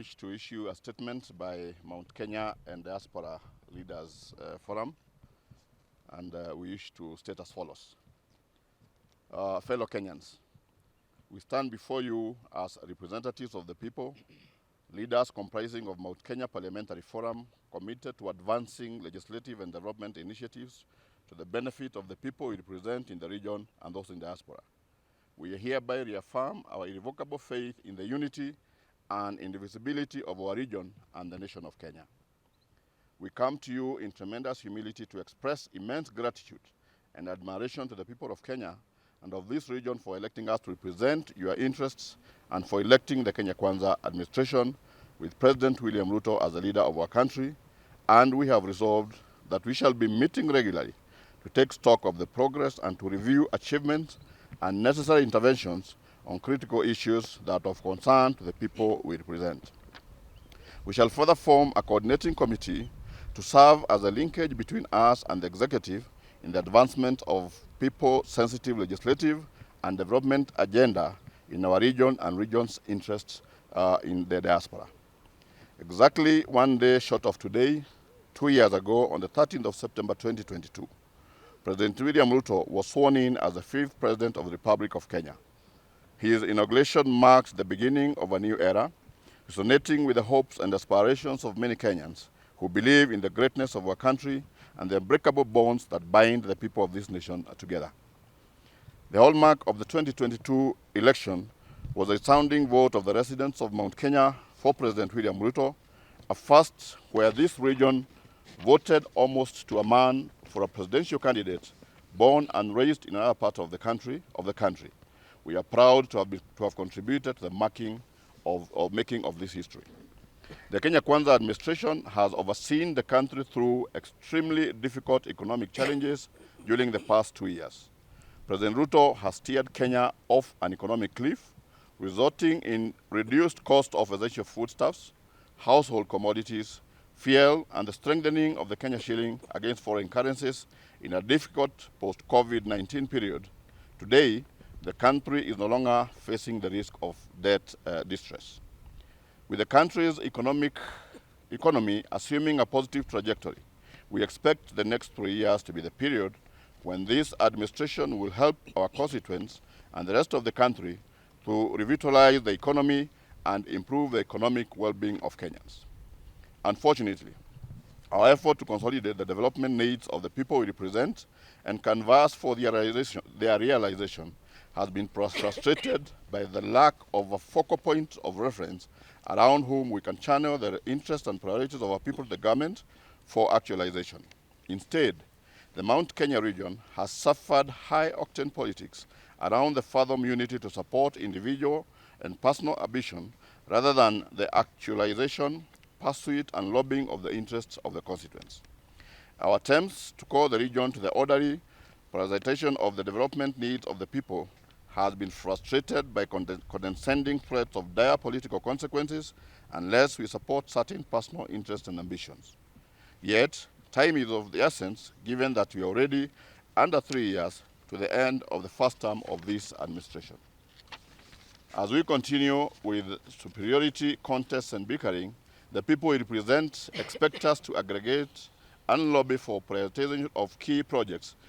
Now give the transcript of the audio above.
wish to issue a statement by Mount Kenya and Diaspora Leaders Forum, and we wish to state as follows. Fellow Kenyans, we stand before you as representatives of the people, leaders comprising of Mount Kenya Parliamentary Forum, committed to advancing legislative and development initiatives to the benefit of the people we represent in the region and those in diaspora. We hereby reaffirm our irrevocable faith in the unity and indivisibility of our region and the nation of Kenya. We come to you in tremendous humility to express immense gratitude and admiration to the people of Kenya and of this region for electing us to represent your interests and for electing the Kenya Kwanza administration with President William Ruto as the leader of our country. And we have resolved that we shall be meeting regularly to take stock of the progress and to review achievements and necessary interventions on critical issues that are of concern to the people we represent. We shall further form a coordinating committee to serve as a linkage between us and the executive in the advancement of people-sensitive legislative and development agenda in our region and region's interests in the diaspora. Exactly 1 day short of today, 2 years ago, on the 13th of September 2022, President William Ruto was sworn in as the 5th President of the Republic of Kenya. His inauguration marks the beginning of a new era, resonating with the hopes and aspirations of many Kenyans who believe in the greatness of our country and the unbreakable bonds that bind the people of this nation together. The hallmark of the 2022 election was a sounding vote of the residents of Mount Kenya for President William Ruto, a first where this region voted almost to a man for a presidential candidate born and raised in another part of the country. We are proud to have contributed to the making of this history. The Kenya Kwanza administration has overseen the country through extremely difficult economic challenges during the past 2 years. President Ruto has steered Kenya off an economic cliff, resulting in reduced cost of essential foodstuffs, household commodities, fuel, and the strengthening of the Kenya shilling against foreign currencies in a difficult post-COVID-19 period. Today, the country is no longer facing the risk of debt distress. With the country's economy assuming a positive trajectory, we expect the next 3 years to be the period when this administration will help our constituents and the rest of the country to revitalize the economy and improve the economic well-being of Kenyans. Unfortunately, our effort to consolidate the development needs of the people we represent and canvass for their realization has been frustrated by the lack of a focal point of reference around whom we can channel the interests and priorities of our people to the government for actualization. Instead, the Mount Kenya region has suffered high-octane politics around the fathom unity to support individual and personal ambition rather than the actualization, pursuit, and lobbying of the interests of the constituents. Our attempts to call the region to the orderly prioritization of the development needs of the people has been frustrated by condescending threats of dire political consequences unless we support certain personal interests and ambitions. Yet, time is of the essence, given that we are already under 3 years to the end of the first term of this administration. As we continue with superiority contests and bickering, the people we represent expect us to aggregate and lobby for prioritization of key projects